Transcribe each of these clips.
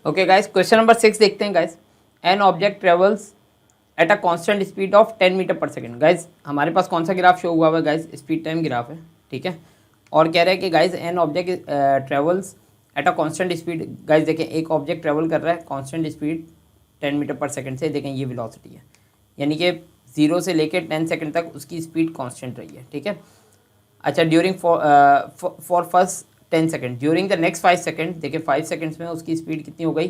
Okay guys, question number 6 देखते हैं guys. An object travels at a constant speed of 10 metre per second. Guys हमारे पास कौन सा ग्राफ शो हुआ है गाइस? स्पीड टाइम ग्राफ है, ठीक है। और कह रहा है कि guys an object travels at a constant speed. Guys देखें, एक ऑब्जेक्ट ट्रेवल कर रहा है constant speed 10 metre per second से। देखें ये वेलोसिटी है, यानी कि 0 से लेकर 10 सेकंड तक उसकी स्पीड कांस्टेंट रही है, ठीक है। अच्छा, during for first 10 second, during the next 5 second. देखिए 5 सेकंड्स में उसकी स्पीड कितनी हो गई?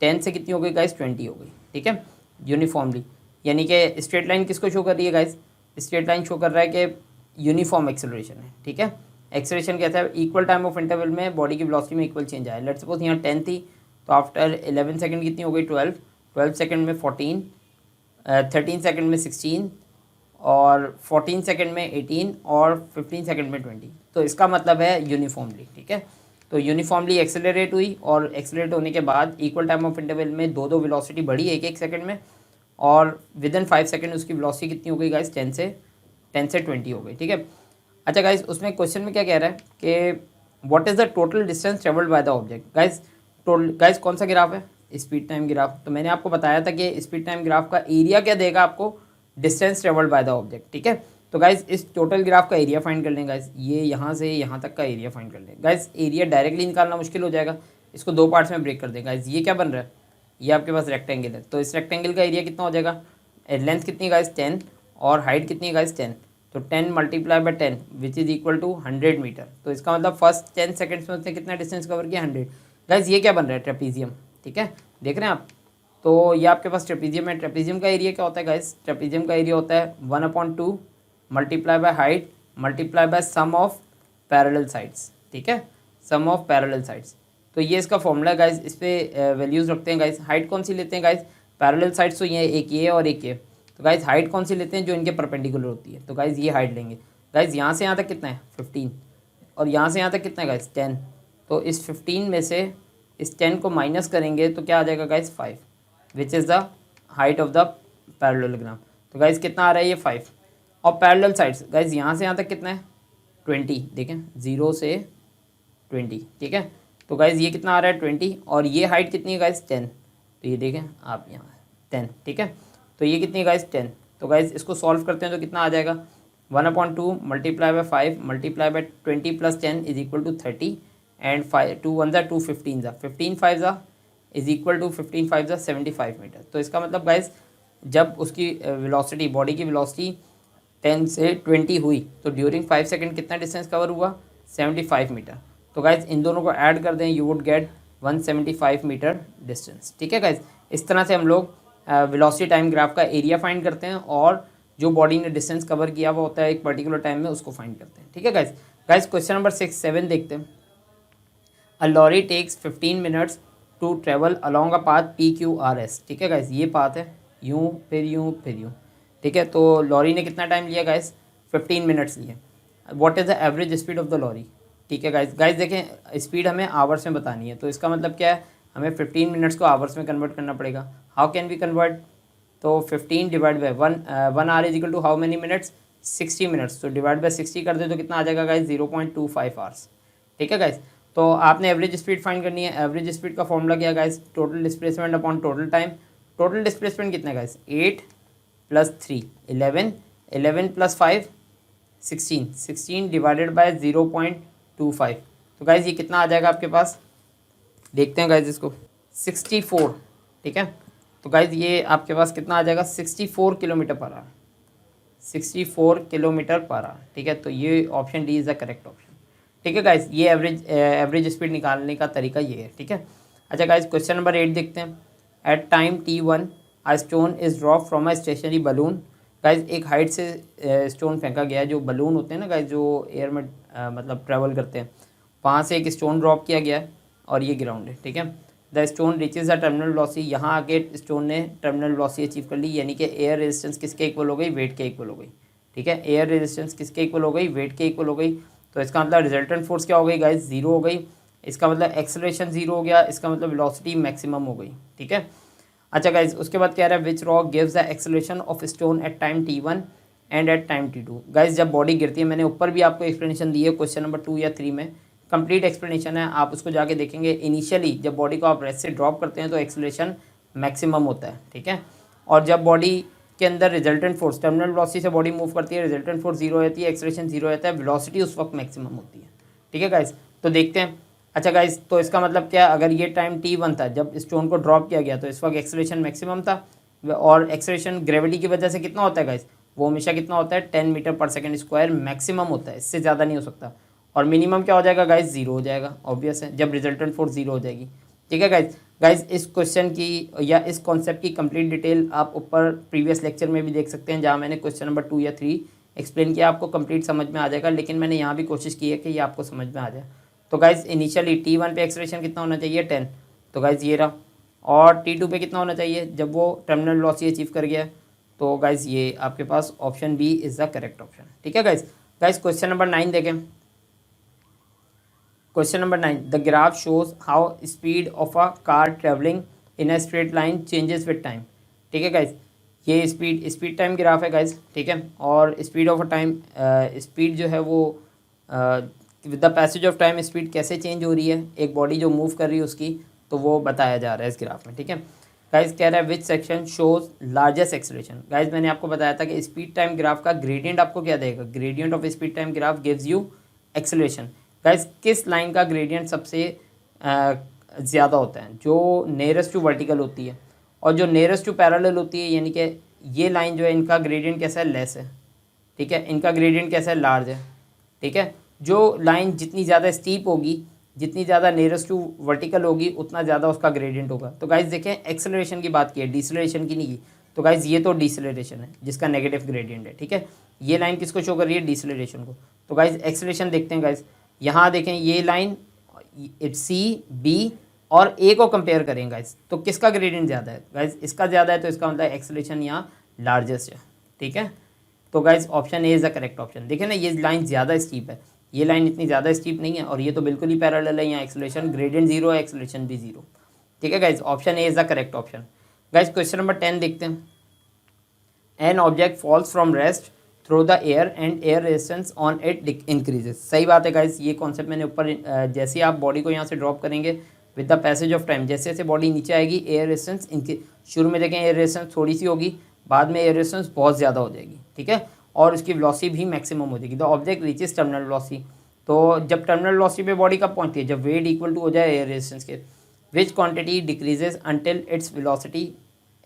10 से कितनी हो गई गाइस? 20 हो गई, ठीक है, यूनिफॉर्मली। यानी कि स्ट्रेट लाइन किसको शो कर रही है गाइस? स्ट्रेट लाइन शो कर रहा है कि यूनिफॉर्म एक्सेलरेशन है, ठीक है। एक्सेलरेशन कहता है इक्वल टाइम ऑफ इंटरवल में बॉडी की वेलोसिटी में इक्वल चेंज आया। लेट्स सपोज यहाँ 10 थी, तो आफ्टर 11 सेकंड कितनी हो गई? 12, 12 सेकंड में 14, 13 सेकंड में 16, और 14 सेकंड में 18, और 15 सेकंड में 20। तो इसका मतलब है यूनिफॉर्मली, ठीक है। तो यूनिफॉर्मली एक्सेलरेट हुई, और एक्सेलरेट होने के बाद इक्वल टाइम ऑफ इंटरवल में दो वेलोसिटी बढ़ी एक एक सेकंड में, और विद इन 5 सेकंड उसकी वेलोसिटी कितनी हो गई गाइस? 10 से 20 हो गई, ठीक है। अच्छा गाइस, उसमें क्वेश्चन में क्या कह रहा है कि what is the total distance travelled by the object. Guys total, guys कौन सा ग्राफ है? Speed time graph. तो मैंने आपको बताया था कि स्पीड टाइम ग्राफ का एरिया क्या देगा आपको? Distance travelled by the object, ठीक है। तो गाइस इस टोटल ग्राफ का एरिया फाइंड कर लें गाइस। ये यहाँ से यहाँ तक का एरिया फाइंड कर लें गाइस। एरिया डायरेक्टली निकालना मुश्किल हो जाएगा, इसको दो पार्ट्स में ब्रेक कर दें गाइस। ये क्या बन रहा है? ये आपके पास रेक्टेंगल है, तो इस रेक्टेंगल का एरिया कितना हो जाएगा? लेंथ कितनी गाइस? 10, और हाइट कितनी गाइस? 10। तो 10 multiply by 10 which is equal to 100 metre. तो इसका मतलब फर्स्ट 10 सेकंड्स में उसने कितना डिस्टेंस कवर किया? 100। गाइस ये क्या बन रहा है? ट्रेपीजियम, ठीक है, देख रहे हैं आप। तो ये आपके पास ट्रेपीजियम है। ट्रेपीजियम का एरिया क्या होता है गाइस? ट्रेपीजियम का एरिया होता है 1/2 multiply by height multiply by sum of parallel sides, ठीक है, सम ऑफ पैरेलल साइड्स। तो ये इसका फॉर्मूला है गाइस। इस पर वैल्यूज़ रखते हैं गाइस। हाइट कौन सी लेते हैं गाइस? पैरेलल साइड्स तो ये एक ये और एक ये। तो गाइस हाइट कौन सी लेते हैं? जो इनके परपेंडिकुलर होती है। तो गाइस ये हाइट लेंगे। गाइस यहाँ से यहाँ तक कितना है? 15, और यहाँ से यहाँ तक कितना है गाइस? 10। तो इस 15 में से इस 10 को माइनस करेंगे तो क्या आ जाएगा guys? 5, which is the height of the parallelogram. तो गाइस कितना आ रहा है? ये 5। और पैरेलल साइड्स गाइस यहाँ से यहाँ तक कितना है? 20, देखें 0 से 20, ठीक है। तो गाइस ये कितना आ रहा है? 20, और ये हाइट कितनी है गाइस? 10। तो ये देखें आप यहाँ 10, ठीक है। तो ये कितनी है गाइस? 10। तो गाइस इसको सॉल्व करते हैं तो कितना आ जाएगा? 1/2 multiply by 5 multiply by 20 plus 10 is equal to 30, and 5 2 1 2 15 15 5 is equal to 15 5 75 metre. तो इसका मतलब गाइस जब उसकी वेलोसिटी, बॉडी की वेलोसिटी 10 से 20 हुई, तो ड्यूरिंग 5 सेकंड कितना डिस्टेंस कवर हुआ? 75 मीटर। तो गाइज इन दोनों को ऐड कर दें, you would get 175 metre distance, ठीक है गाइज। इस तरह से हम लोग वेलोसिटी टाइम ग्राफ का एरिया फाइंड करते हैं, और जो बॉडी ने डिस्टेंस कवर किया हुआ होता है एक पर्टिकुलर टाइम में, उसको फाइंड करते हैं, ठीक है गाइज। गाइज क्वेश्चन नंबर 7 देखते हैं। A lorry takes 15 minutes to travel along a path PQRS, ठीक है गाइज। ये पाथ है, यूँ फिर यूँ फिर यूँ, ठीक है। तो लॉरी ने कितना टाइम लिया गाइज? 15 मिनट्स लिए। What is the average speed of the lorry, ठीक है गाइज। गाइज देखें स्पीड हमें आवर्स में बतानी है, तो इसका मतलब क्या है? हमें 15 मिनट्स को आवर्स में कन्वर्ट करना पड़ेगा। How can we convert? तो 15 divide by 1 hour is equal to how many minutes? 60 minutes. तो डिवाइड बाई 60 कर दे तो कितना आ जाएगा गाइज? 0.25 आवर्स, ठीक है गाइज। तो आपने एवरेज स्पीड फाइंड करनी है। एवरेज स्पीड का फॉर्मूला क्या है guys? Total displacement upon total time. Total displacement कितना है guys? 8 plus 3 11, 11 plus 5 16, 16 divided by 0.25। तो गाइज ये कितना आ जाएगा आपके पास? देखते हैं गाइज इसको, 64, ठीक है। तो गाइज ये आपके पास कितना आ जाएगा? 64 kilometre per hour, 64 kilometre per hour, ठीक है। तो ये option D is the correct option, ठीक है गाइज। ये एवरेज स्पीड निकालने का तरीका ये है, ठीक है। अच्छा गाइज क्वेश्चन नंबर 8 देखते हैं। At time T1 a stone is drop from a stationary balloon. Guys एक हाइट से स्टोन फेंका गया है। जो बलून होते हैं ना गाइज, जो एयर में मतलब ट्रैवल करते हैं, वहाँ से एक स्टोन ड्रॉप किया गया है, और ये ग्राउंड है, ठीक है। The stone reaches the terminal velocity. यहाँ आके स्टोन ने टर्मिनल वेलोसिटी अचीव कर ली, यानी कि एयर रेजिस्टेंस किसके इक्वल हो गई? वेट के इक्वल हो गई, ठीक है। एयर रेजिस्टेंस किसके इक्वल हो गई? वेट के इक्वल हो गई। तो इसका मतलब रिजल्टेंट फोर्स क्या हो गई गाइज? 0 हो गई। इसका मतलब एक्सेलरेशन 0 हो गया। इसका मतलब वेलोसिटी मैक्सिमम हो गई, ठीक है। अच्छा गाइज उसके बाद कह रहा है which rock gives the acceleration of stone at time T1 and at time T2। Guys जब बॉडी गिरती है, मैंने ऊपर भी आपको एक्सप्लेनेशन दी है क्वेश्चन नंबर 2 या 3 में, कंप्लीट एक्सप्लेनेशन है, आप उसको जाके देखेंगे। इनिशियली जब बॉडी को आप रेस्ट से ड्रॉप करते हैं तो एक्सेलरेशन मैक्सिमम होता है, ठीक है। और जब बॉडी के अंदर रिजल्टेंट फोर्स, टर्मिनल वेलोसिटी से बॉडी मूव करती है, रिजल्टेंट फोर्स जीरो रहती है, एक्सेलरेशन जीरो रहता है, वेलोसिटी उस वक्त मैक्सिमम होती है, ठीक है गाइस। तो देखते हैं। अच्छा गाइस, तो इसका मतलब क्या, अगर ये टाइम t1 था जब स्टोन को ड्रॉप किया गया, तो इस वक्त एक्सेलरेशन मैक्सिमम था। और एक्सेलरेशन ग्रेविटी की वजह से कितना होता है गाइस, वो हमेशा कितना होता है 10 metre per second square maximum होता है, इससे ज़्यादा नहीं हो सकता। और मिनिमम क्या हो जाएगा गाइस, जीरो हो जाएगा, ऑब्वियस है, जब रिजल्टेंट फोर्स जीरो हो जाएगी, ठीक है गाइस। गाइस इस क्वेश्चन की या इस कॉन्सेप्ट की कंप्लीट डिटेल आप ऊपर प्रीवियस लेक्चर में भी देख सकते हैं, जहाँ मैंने क्वेश्चन नंबर 2 या 3 एक्सप्लेन किया, आपको कंप्लीट समझ में आ जाएगा। लेकिन मैंने यहाँ भी कोशिश की है कि ये आपको समझ में आ जाए। तो गाइस इनिशियली t1 पे एक्सेलरेशन कितना होना चाहिए 10, तो गाइस ये रहा। और t2 पे कितना होना चाहिए जब वो टर्मिनल वेलोसिटी अचीव कर गया, तो गाइस ये आपके पास option B is the correct option, ठीक है गाइस। गाइस क्वेश्चन नंबर 9 देखें। Question number 9, the graph shows how speed of a car travelling in a straight line changes with time, ठीक है गाइस। ये स्पीड टाइम ग्राफ है guys, ठीक है। और speed of a time, speed जो है वो with the passage of time speed कैसे चेंज हो रही है, एक बॉडी जो मूव कर रही है उसकी, तो वो बताया जा रहा है इस ग्राफ में, ठीक है। गाइस कह रहा है which section shows largest acceleration. Guys मैंने आपको बताया था कि स्पीड टाइम ग्राफ का ग्रेडियंट आपको क्या देगा, gradient of speed time graph gives you acceleration. Guys किस लाइन का ग्रेडियंट सबसे ज़्यादा होता है, जो नियरेस्ट टू वर्टिकल होती है, और जो नियरेस्ट टू पैरेलल होती है, यानी कि ये लाइन जो है इनका ग्रेडियंट कैसा है, लेस है, ठीक है। इनका ग्रेडियंट कैसा है, लार्ज है, ठीक है। जो लाइन जितनी ज़्यादा स्टीप होगी, जितनी ज़्यादा नियरेस्ट टू वर्टिकल होगी, उतना ज़्यादा उसका ग्रेडियंट होगा। तो गाइस देखें एक्सेलरेशन की बात की है, डिसलेरेशन की नहीं की। तो गाइस ये तो डिसलेरेशन है जिसका नेगेटिव ग्रेडियंट है, ठीक है। ये लाइन किसको शो कर रही है, डिसलेरेशन को। तो गाइस एक्सेलरेशन देखते हैं गाइस, यहाँ देखें ये लाइन सी बी और ए को कंपेयर करें गाइस, तो किसका ग्रेडियंट ज़्यादा है गाइस, इसका ज़्यादा है, तो इसका मतलब एक्सेलरेशन यहाँ लार्जेस्ट है, ठीक है। तो guys option A is the correct option. देखें ना, ये लाइन ज़्यादा स्टीप है, ये लाइन इतनी ज़्यादा स्टीप नहीं है, और ये तो बिल्कुल ही पैरेलल है, यहाँ एक्सेलरेशन ग्रेडियंट जीरो है, एक्सेलरेशन भी जीरो, ठीक है guys. Option A is the correct option. Guys question number 10 देखते हैं। An object falls from rest through the air and air resistance on it increases. सही बात है गाइस, ये कॉन्सेप्ट मैंने ऊपर, जैसे ही आप बॉडी को यहाँ से ड्रॉप करेंगे with the passage of time, जैसे जैसे बॉडी नीचे आएगी एयर रेजिस्टेंस इनकी, शुरू में देखें एयर रेजिस्टेंस थोड़ी सी होगी, बाद में एयर रेजिस्टेंस बहुत ज़्यादा हो जाएगी, ठीक है। और उसकी वेलोसिटी भी मैक्सिमम हो जाएगी। The object reaches terminal velocity, तो जब टर्मिनल वेलोसिटी पे बॉडी कब पहुँचती है, जब वेट इक्वल टू हो जाए एयर रेजिस्टेंस के। विच quantity decreases until its velocity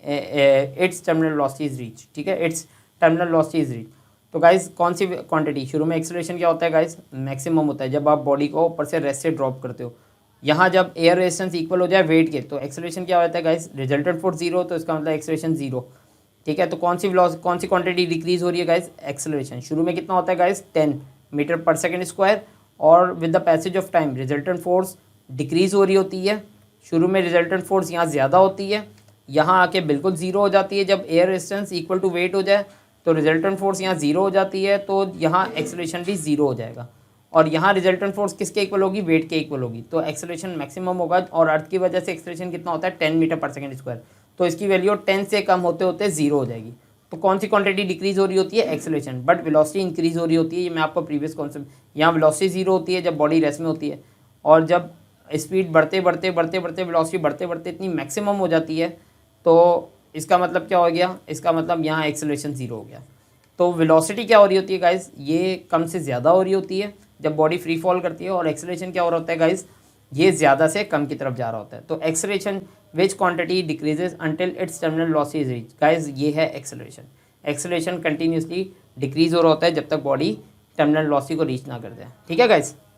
it's terminal velocity is reach, ठीक है, it's terminal velocity is reach. तो गाइस कौन सी क्वांटिटी, शुरू में एक्सेलरेशन क्या होता है गाइस, मैक्सिमम होता है जब आप बॉडी को ऊपर से रेस्ट से ड्रॉप करते हो। यहाँ जब एयर रेजिस्टेंस इक्वल हो जाए वेट के, तो एक्सेलरेशन क्या होता है गाइस, रिजल्टेंट फोर्स जीरो, तो इसका मतलब एक्सेलरेशन जीरो, ठीक है। तो कौन सी क्वांटिटी डिक्रीज हो रही है गाइस, एक्सेलरेशन। शुरू में कितना होता है गाइस 10 मीटर पर सेकेंड स्क्वायर, और with the passage of time resultant force decrease हो रही होती है। शुरू में रिजल्टेंट फोर्स यहाँ ज़्यादा होती है, यहाँ आके बिल्कुल ज़ीरो हो जाती है जब air resistance equal to weight हो जाए, तो रिजल्टेंट फोर्स यहाँ ज़ीरो हो जाती है, तो यहाँ एक्सेलरेशन भी ज़ीरो हो जाएगा। और यहाँ रिजल्टेंट फोर्स किसके इक्वल होगी, वेट के इक्वल होगी, तो एक्सेलरेशन मैक्सिमम होगा। और अर्थ की वजह से एक्सेलरेशन कितना होता है 10 मीटर पर सेकेंड स्क्वायर, तो इसकी वैल्यू 10 से कम होते होते ज़ीरो हो जाएगी। तो कौन सी क्वांटिटी डिक्रीज हो रही होती है, एक्सेलरेशन, बट वेलोसिटी इंक्रीज हो रही होती है। ये मैं आपको प्रीवियस कॉन्सेप्ट, यहाँ वेलोसिटी जीरो होती है जब बॉडी रेस्ट में होती है, और जब स्पीड बढ़ते बढ़ते बढ़ते बढ़ते वेलोसिटी बढ़ते बढ़ते इतनी मैक्सिमम हो जाती है, तो इसका मतलब क्या हो गया, इसका मतलब यहाँ एक्सेलरेशन जीरो हो गया। तो वेलोसिटी क्या हो रही होती है गाइस, ये कम से ज़्यादा हो रही होती है जब बॉडी फ्री फॉल करती है, और एक्सेलरेशन क्या हो रहा होता है गाइस, ये ज़्यादा से कम की तरफ जा रहा होता है। तो acceleration which quantity decreases until it's terminal velocity is reach, guys ये है एक्सेलरेशन। एक्सेलरेशन कंटिन्यूसली डिक्रीज हो रहा होता है जब तक बॉडी टर्मिनल वेलोसिटी को रीच ना कर जाए, ठीक है गाइस।